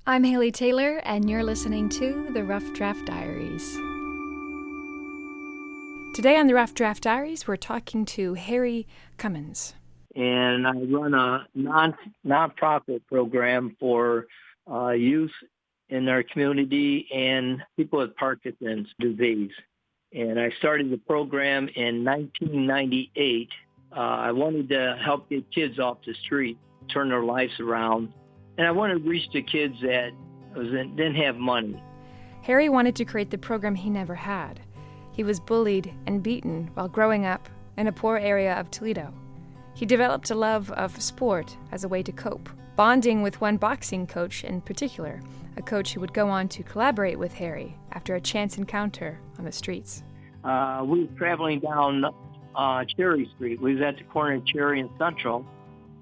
I'm Haley Taylor, and you're listening to the Rough Draft Diaries. Today on the Rough Draft Diaries, we're talking to Harry Cummins. And I run a non-profit program for youth in our community and people with Parkinson's disease. And I started the program in 1998. I wanted to help get kids off the street, turn their lives around. And I wanted to reach the kids that didn't have money. Harry wanted to create the program he never had. He was bullied and beaten while growing up in a poor area of Toledo. He developed a love of sport as a way to cope, bonding with one boxing coach in particular, a coach who would go on to collaborate with Harry after a chance encounter on the streets. We were traveling down Cherry Street. We was at the corner of Cherry and Central,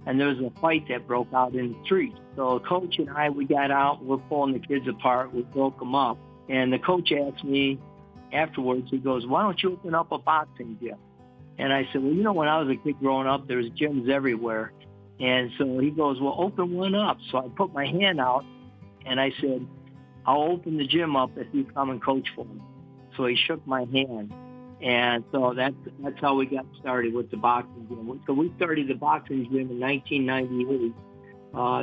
and there was a fight that broke out in the street. So the coach and I, we got out, we're pulling the kids apart, we broke them up. And the coach asked me afterwards, he goes, "Why don't you open up a boxing gym?" And I said, well, when I was a kid growing up, there was gyms everywhere. And so he goes, well, open one up. So I put my hand out and I said, I'll open the gym up if you come and coach for me. So he shook my hand. And so that's how we got started with the boxing gym. So we started the boxing gym in 1998,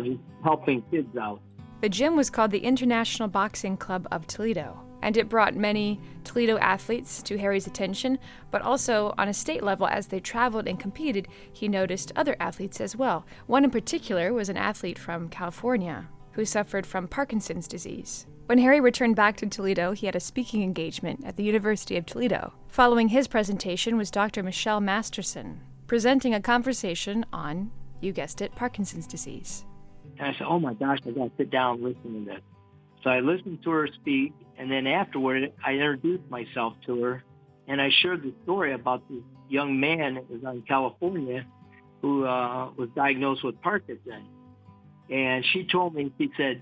just helping kids out. The gym was called the International Boxing Club of Toledo, and it brought many Toledo athletes to Harry's attention, but also on a state level, as they traveled and competed, he noticed other athletes as well. One in particular was an athlete from California who suffered from Parkinson's disease. When Harry returned back to Toledo, he had a speaking engagement at the University of Toledo. Following his presentation was Dr. Michelle Masterson, presenting a conversation on, you guessed it, Parkinson's disease. And I said, oh my gosh, I got to sit down and listen to this. So I listened to her speak, and then afterward, I introduced myself to her, and I shared the story about this young man that was in California who was diagnosed with Parkinson. And she told me, she said,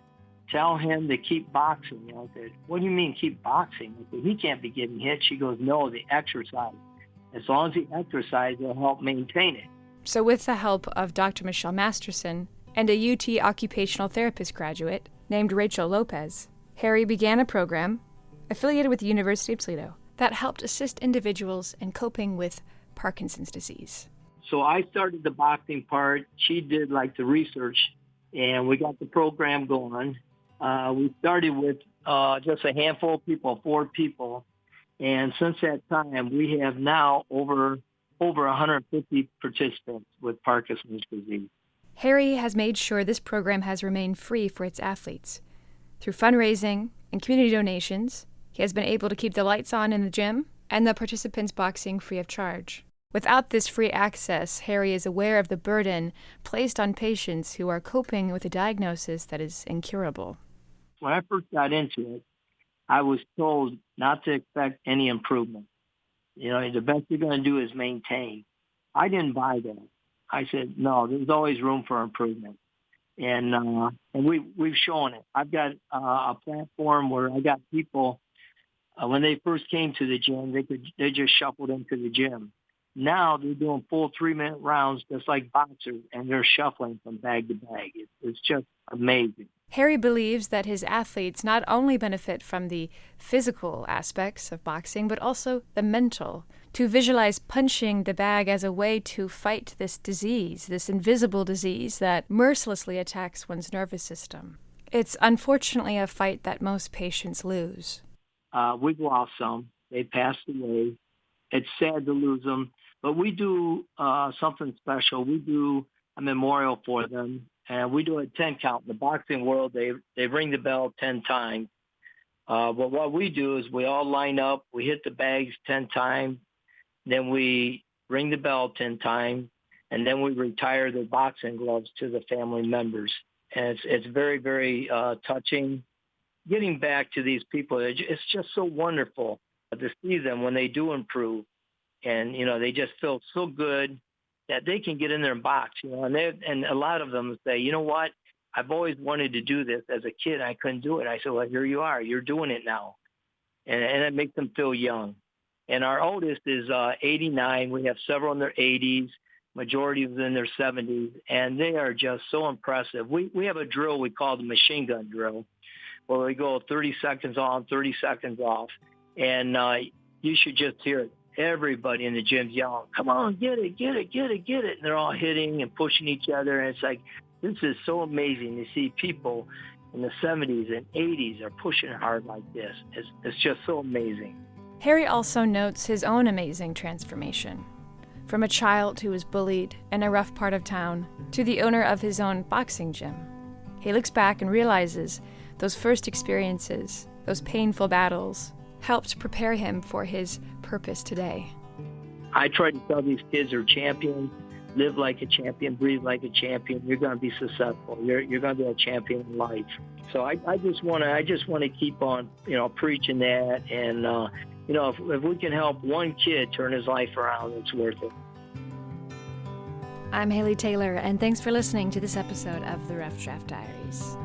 tell him to keep boxing. I said, what do you mean keep boxing? I said, he can't be getting hit. She goes, no, the exercise. As long as he exercises, it'll help maintain it. So with the help of Dr. Michelle Masterson and a UT occupational therapist graduate named Rachel Lopez, Harry began a program affiliated with the University of Toledo that helped assist individuals in coping with Parkinson's disease. So I started the boxing part. She did like the research, and we got the program going. We started with just a handful of people, 4 people. And since that time, we have now over 150 participants with Parkinson's disease. Harry has made sure this program has remained free for its athletes. Through fundraising and community donations, he has been able to keep the lights on in the gym and the participants boxing free of charge. Without this free access, Harry is aware of the burden placed on patients who are coping with a diagnosis that is incurable. When I first got into it, I was told not to expect any improvement. The best you're going to do is maintain. I didn't buy that. I said, no, there's always room for improvement. And we've shown it. I've got a platform where I got people, when they first came to the gym, they just shuffled into the gym. Now they're doing full 3-minute rounds just like boxers, and they're shuffling from bag to bag. It's just amazing. Harry believes that his athletes not only benefit from the physical aspects of boxing, but also the mental, to visualize punching the bag as a way to fight this disease, this invisible disease that mercilessly attacks one's nervous system. It's unfortunately a fight that most patients lose. We've lost some. They passed away. It's sad to lose them, but we do something special. We do a memorial for them. And we do a 10 count. In the boxing world, they ring the bell 10 times. But what we do is we all line up, we hit the bags 10 times, then we ring the bell 10 times, and then we retire the boxing gloves to the family members. And it's very, very touching. Getting back to these people, it's just so wonderful to see them when they do improve. And, they just feel so good that they can get in there and box, and a lot of them say, you know what, I've always wanted to do this as a kid. I couldn't do it. I said, well, here you are. You're doing it now. And it makes them feel young. And our oldest is 89. We have several in their 80s. Majority was in their 70s, and they are just so impressive. We have a drill we call the machine gun drill, where we go 30 seconds on, 30 seconds off, and you should just hear it. Everybody in the gym's yelling, "Come on, get it, get it, get it, get it!" And they're all hitting and pushing each other, and it's like, this is so amazing to see people in the 70s and 80s are pushing hard like this. It's just so amazing. Harry also notes his own amazing transformation. From a child who was bullied in a rough part of town to the owner of his own boxing gym. He looks back and realizes those first experiences, those painful battles, helped prepare him for his purpose today. I try to tell these kids they're champions. Live like a champion, breathe like a champion. You're going to be successful. You're going to be a champion in life. So I just want to keep on, preaching that. And, if we can help one kid turn his life around, it's worth it. I'm Haley Taylor, and thanks for listening to this episode of the Rough Draft Diaries.